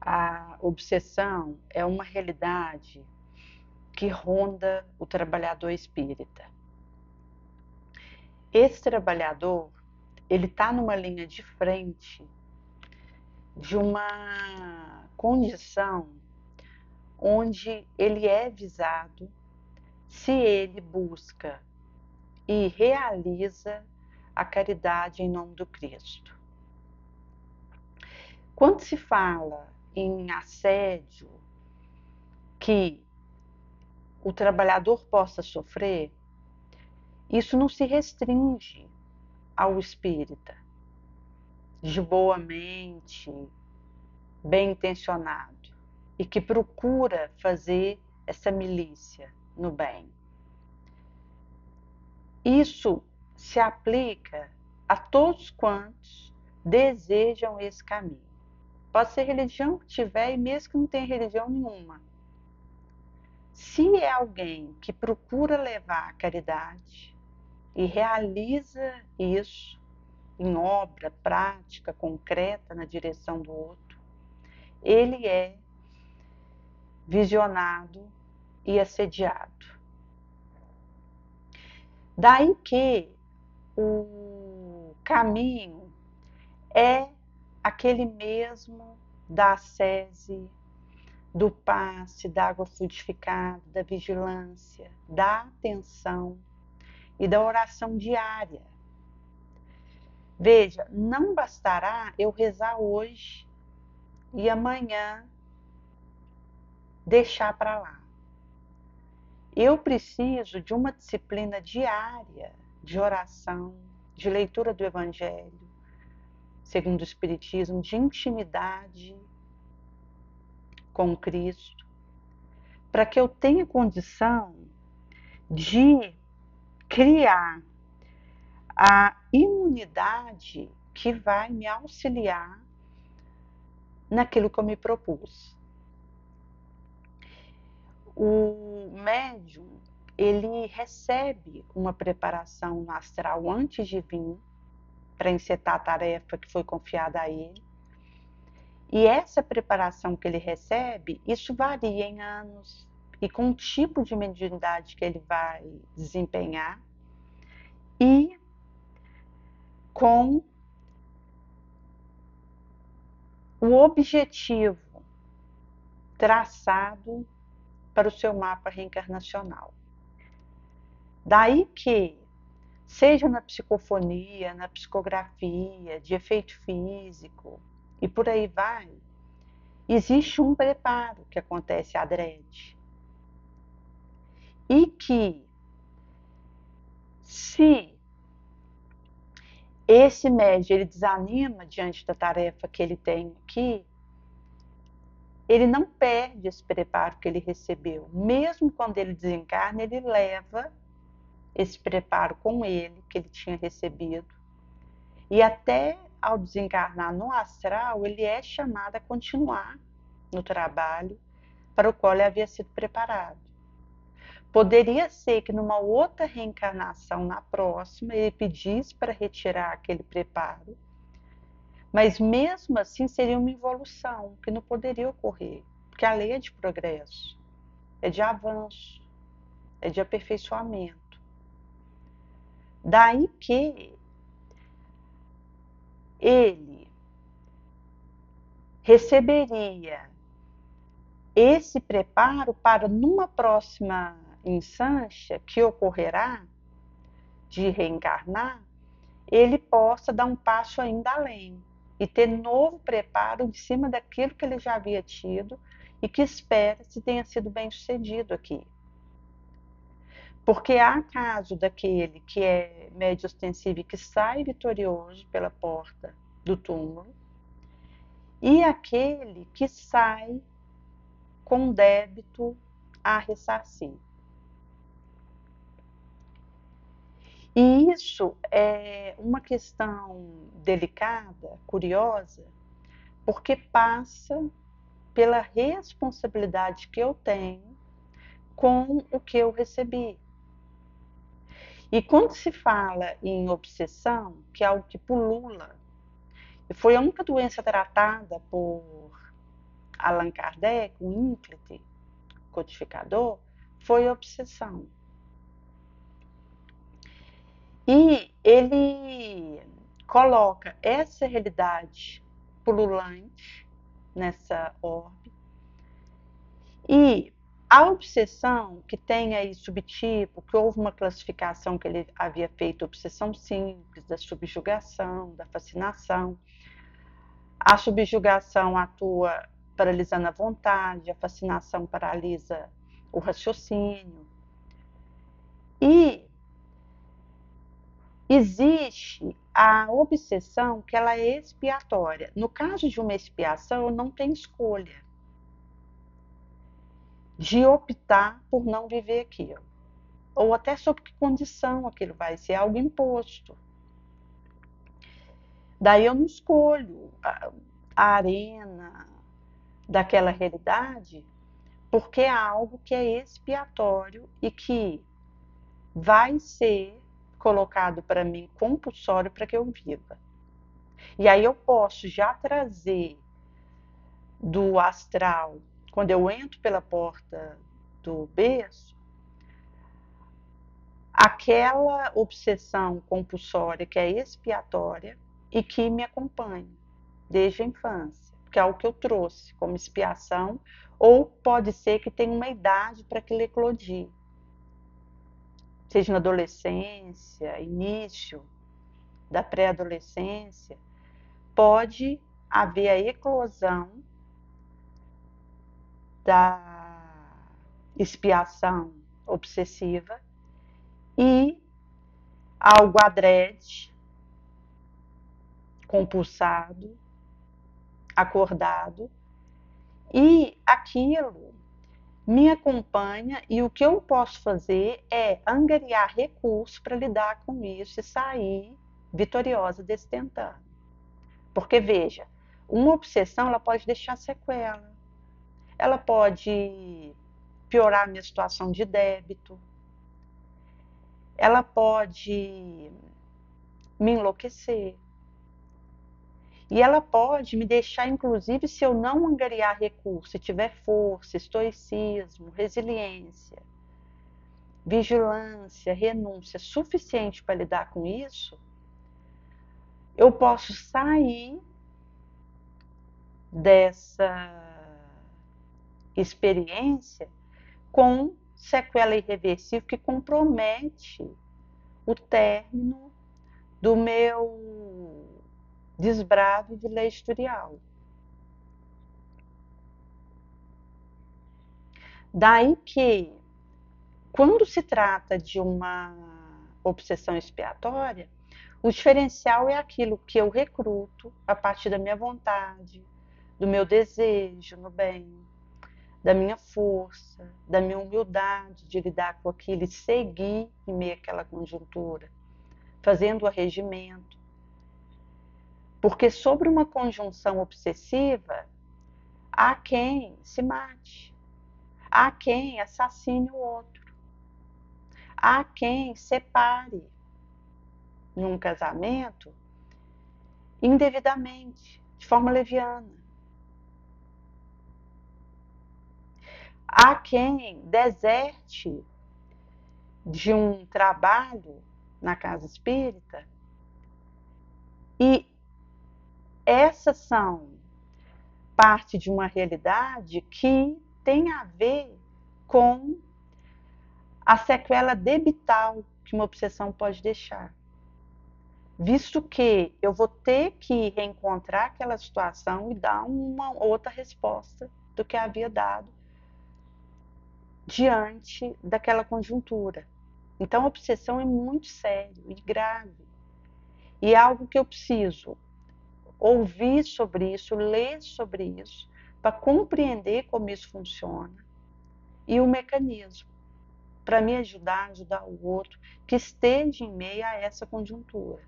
A obsessão é uma realidade que ronda o trabalhador espírita. Esse trabalhador, ele está numa linha de frente de uma condição onde ele é visado se ele busca e realiza a caridade em nome do Cristo. Quando se fala em assédio que o trabalhador possa sofrer, isso não se restringe ao espírita, de boa mente, bem intencionado, e que procura fazer essa milícia no bem. Isso se aplica a todos quantos desejam esse caminho. Pode ser religião que tiver e mesmo que não tenha religião nenhuma. Se é alguém que procura levar a caridade e realiza isso em obra prática, concreta, na direção do outro, ele é visionado e assediado. Daí que o caminho é aquele mesmo da ascese, do passe, da água fluidificada, da vigilância, da atenção e da oração diária. Veja, não bastará eu rezar hoje e amanhã deixar para lá. Eu preciso de uma disciplina diária de oração, de leitura do Evangelho, segundo o Espiritismo, de intimidade com Cristo, para que eu tenha condição de criar a imunidade que vai me auxiliar naquilo que eu me propus. O médium, ele recebe uma preparação no astral antes de vir para encetar a tarefa que foi confiada a ele. E essa preparação que ele recebe, isso varia em anos e com o tipo de mediunidade que ele vai desempenhar e com o objetivo traçado para o seu mapa reencarnacional. Daí que, seja na psicofonia, na psicografia, de efeito físico e por aí vai, existe um preparo que acontece adrede. E que, se esse médium ele desanima diante da tarefa que ele tem aqui, ele não perde esse preparo que ele recebeu. Mesmo quando ele desencarna, ele leva esse preparo com ele, que ele tinha recebido. E até ao desencarnar no astral, ele é chamado a continuar no trabalho para o qual ele havia sido preparado. Poderia ser que numa outra reencarnação, na próxima, ele pedisse para retirar aquele preparo, mas mesmo assim seria uma evolução que não poderia ocorrer, porque a lei é de progresso, é de avanço, é de aperfeiçoamento. Daí que ele receberia esse preparo para, numa próxima instância que ocorrerá de reencarnar, ele possa dar um passo ainda além e ter novo preparo em cima daquilo que ele já havia tido e que espera se tenha sido bem sucedido aqui. Porque há caso daquele que é médio ostensivo e que sai vitorioso pela porta do túmulo, e aquele que sai com débito a ressarcir. E isso é uma questão delicada, curiosa, porque passa pela responsabilidade que eu tenho com o que eu recebi. E quando se fala em obsessão, que é algo que pulula, foi a única doença tratada por Allan Kardec, o ínclite codificador, foi obsessão. E ele coloca essa realidade pululante nessa orbe. E a obsessão, que tem aí subtipo, que houve uma classificação que ele havia feito, obsessão simples, da subjugação, da fascinação. A subjugação atua paralisando a vontade, a fascinação paralisa o raciocínio. E existe a obsessão, que ela é expiatória. No caso de uma expiação, eu não tenho escolha de optar por não viver aquilo, ou até sob que condição aquilo vai ser, algo imposto. Daí eu não escolho a arena daquela realidade, porque é algo que é expiatório e que vai ser colocado para mim compulsório para que eu viva. E aí eu posso já trazer do astral, quando eu entro pela porta do berço, aquela obsessão compulsória que é expiatória e que me acompanha desde a infância, que é o que eu trouxe como expiação, ou pode ser que tenha uma idade para que ele eclodir, seja na adolescência, início da pré-adolescência, pode haver a eclosão da expiação obsessiva e algo adrede, compulsado, acordado, e aquilo me acompanha, e o que eu posso fazer é angariar recursos para lidar com isso e sair vitoriosa desse tentando. Porque, veja, uma obsessão ela pode deixar sequela, ela pode piorar a minha situação de débito, ela pode me enlouquecer. E ela pode me deixar, inclusive, se eu não angariar recurso, se tiver força, estoicismo, resiliência, vigilância, renúncia suficiente para lidar com isso, eu posso sair dessa experiência com sequela irreversível que compromete o término do meu desbrave de lei historial. Daí que, quando se trata de uma obsessão expiatória, o diferencial é aquilo que eu recruto a partir da minha vontade, do meu desejo no bem, da minha força, da minha humildade de lidar com aquilo e seguir em meio àquela conjuntura, fazendo o arregimento. Porque sobre uma conjunção obsessiva, há quem se mate, há quem assassine o outro, há quem separe num casamento indevidamente, de forma leviana. Há quem deserte de um trabalho na casa espírita, e essas são parte de uma realidade que tem a ver com a sequela debital que uma obsessão pode deixar. Visto que eu vou ter que reencontrar aquela situação e dar uma outra resposta do que havia dado diante daquela conjuntura. Então, a obsessão é muito sério e grave. E é algo que eu preciso ouvir sobre isso, ler sobre isso, para compreender como isso funciona e o mecanismo, para me ajudar a ajudar o outro que esteja em meio a essa conjuntura.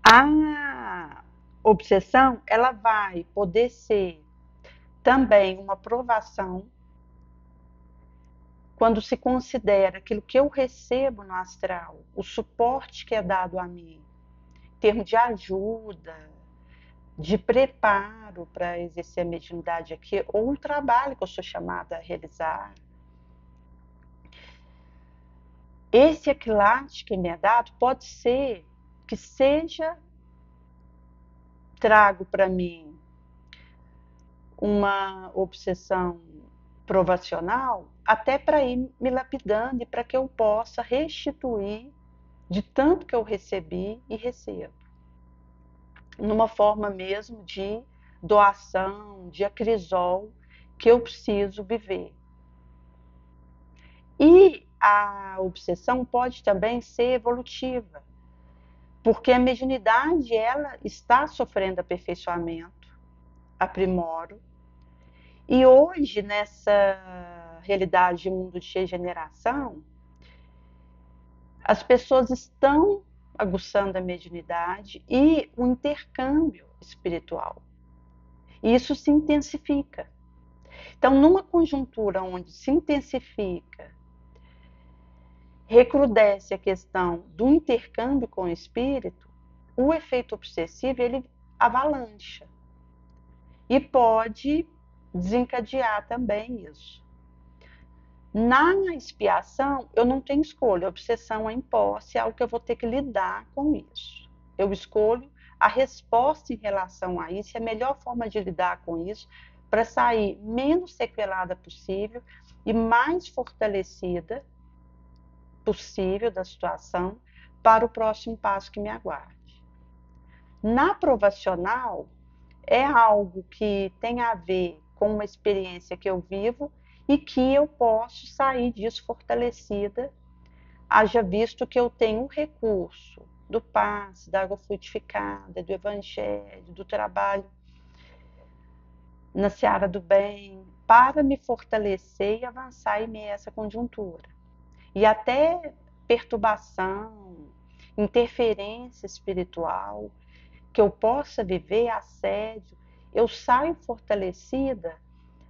A obsessão, ela vai poder ser também uma provação quando se considera aquilo que eu recebo no astral, o suporte que é dado a mim, em termos de ajuda, de preparo para exercer a mediunidade aqui, ou o trabalho que eu sou chamada a realizar. Esse equilátero que me é dado pode ser que seja trago para mim uma obsessão provacional, até para ir me lapidando e para que eu possa restituir de tanto que eu recebi e recebo, numa forma mesmo de doação, de acrisol que eu preciso viver. E a obsessão pode também ser evolutiva, porque a mediunidade ela está sofrendo aperfeiçoamento, aprimoro, e hoje nessa realidade de mundo de regeneração, as pessoas estão aguçando a mediunidade e o intercâmbio espiritual. E isso se intensifica. Então, numa conjuntura onde se intensifica, recrudesce a questão do intercâmbio com o espírito, o efeito obsessivo ele avalancha e pode desencadear também isso. Na expiação, eu não tenho escolha, a obsessão é imposta, é algo que eu vou ter que lidar com isso. Eu escolho a resposta em relação a isso, e a melhor forma de lidar com isso, para sair menos sequelada possível e mais fortalecida possível da situação para o próximo passo que me aguarde. Na provacional, é algo que tem a ver com uma experiência que eu vivo e que eu posso sair disso fortalecida, haja visto que eu tenho o recurso do passe, da água frutificada, do evangelho, do trabalho na seara do bem, para me fortalecer e avançar em meio a essa conjuntura. E até perturbação, interferência espiritual, que eu possa viver, assédio, eu saio fortalecida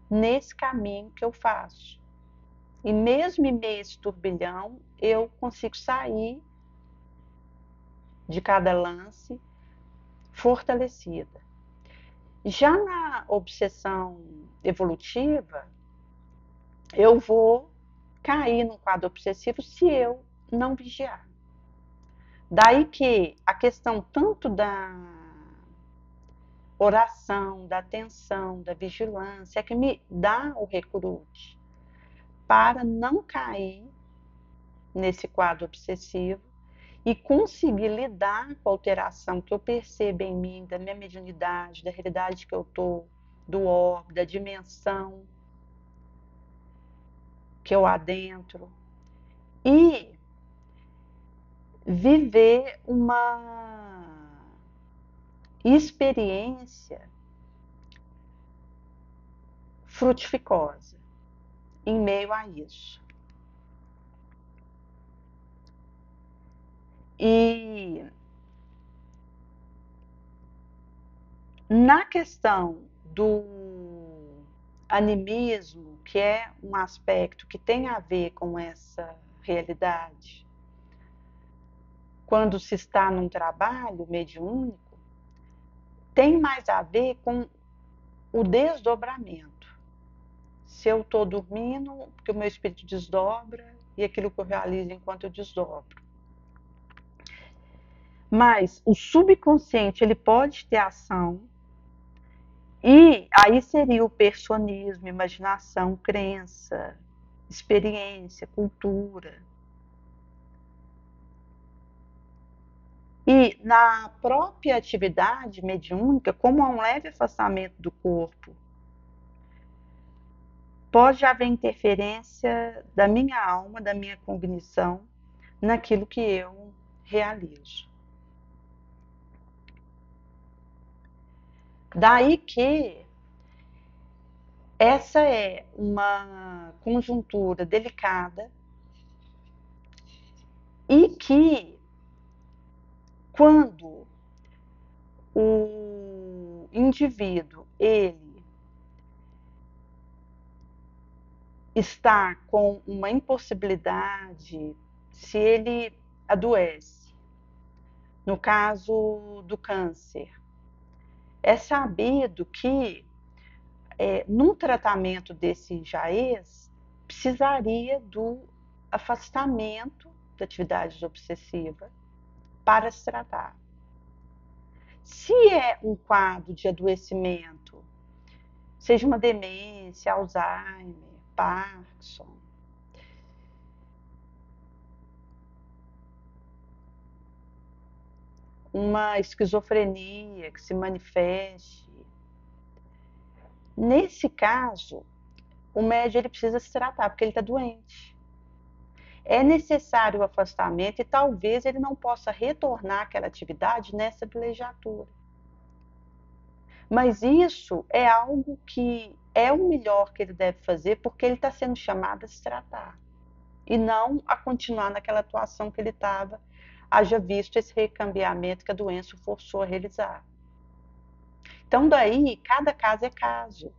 nesse caminho que eu faço. E mesmo em meio a esse turbilhão, eu consigo sair de cada lance fortalecida. Já na obsessão evolutiva, eu vou cair num quadro obsessivo se eu não vigiar. Daí que a questão tanto da oração, da atenção, da vigilância é que me dá o recrute para não cair nesse quadro obsessivo e conseguir lidar com a alteração que eu percebo em mim, da minha mediunidade, da realidade que eu estou, do orbe, da dimensão que eu adentro, e viver uma experiência frutificosa em meio a isso. E na questão do animismo, que é um aspecto que tem a ver com essa realidade, quando se está num trabalho mediúnico, tem mais a ver com o desdobramento. Se eu estou dormindo, porque o meu espírito desdobra, e aquilo que eu realizo enquanto eu desdobro. Mas o subconsciente ele pode ter ação, e aí seria o personismo, imaginação, crença, experiência, cultura. E na própria atividade mediúnica, como há um leve afastamento do corpo, pode haver interferência da minha alma, da minha cognição, naquilo que eu realizo. Daí que essa é uma conjuntura delicada e que, quando o indivíduo ele está com uma impossibilidade, se ele adoece, no caso do câncer, É sabido que num tratamento desse jaez, precisaria do afastamento da atividade obsessiva para se tratar. Se é um quadro de adoecimento, seja uma demência, Alzheimer, Parkinson, uma esquizofrenia que se manifeste, nesse caso, o médico ele precisa se tratar porque ele está doente. É necessário o afastamento e talvez ele não possa retornar àquela atividade nessa legislatura. Mas isso é algo que é o melhor que ele deve fazer porque ele está sendo chamado a se tratar e não a continuar naquela atuação que ele estava, haja visto esse recambiamento que a doença o forçou a realizar. Então, daí, cada caso é caso.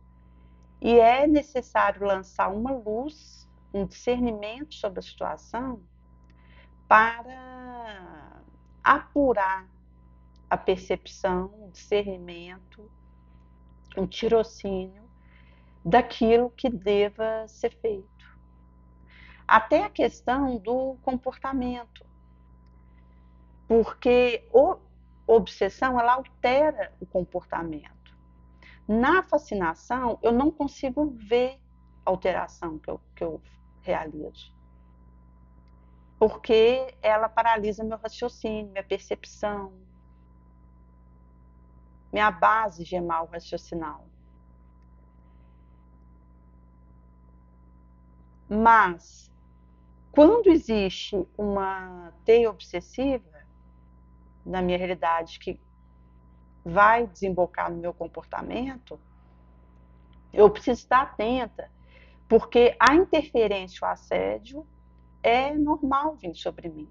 E é necessário lançar uma luz, um discernimento sobre a situação para apurar a percepção, o discernimento, um tirocínio daquilo que deva ser feito. Até a questão do comportamento, porque a obsessão ela altera o comportamento. Na fascinação, eu não consigo ver a alteração que eu realizo, porque ela paralisa meu raciocínio, minha percepção, minha base gemal raciocinal. Mas, quando existe uma teia obsessiva, na minha realidade, que vai desembocar no meu comportamento, eu preciso estar atenta, porque a interferência, o assédio, é normal vir sobre mim.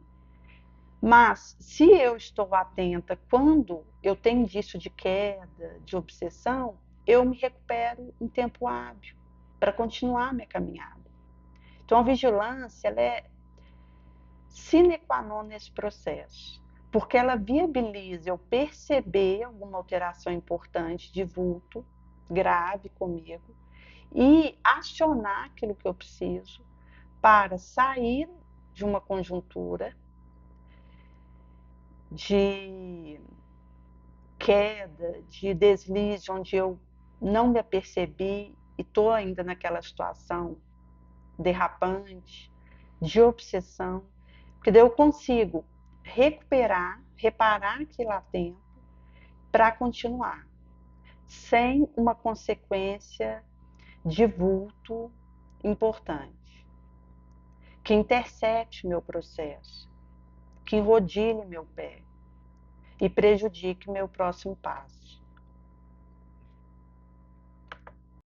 Mas, se eu estou atenta quando eu tenho indício de queda, de obsessão, eu me recupero em tempo hábil para continuar minha caminhada. Então, a vigilância ela é sine qua non nesse processo, porque ela viabiliza eu perceber alguma alteração importante de vulto, grave comigo, e acionar aquilo que eu preciso para sair de uma conjuntura de queda, de deslize, onde eu não me apercebi e estou ainda naquela situação derrapante, de obsessão, porque daí eu consigo recuperar, reparar aquilo a tempo para continuar, sem uma consequência de vulto importante, que intercepte meu processo, que enrodilhe meu pé e prejudique meu próximo passo.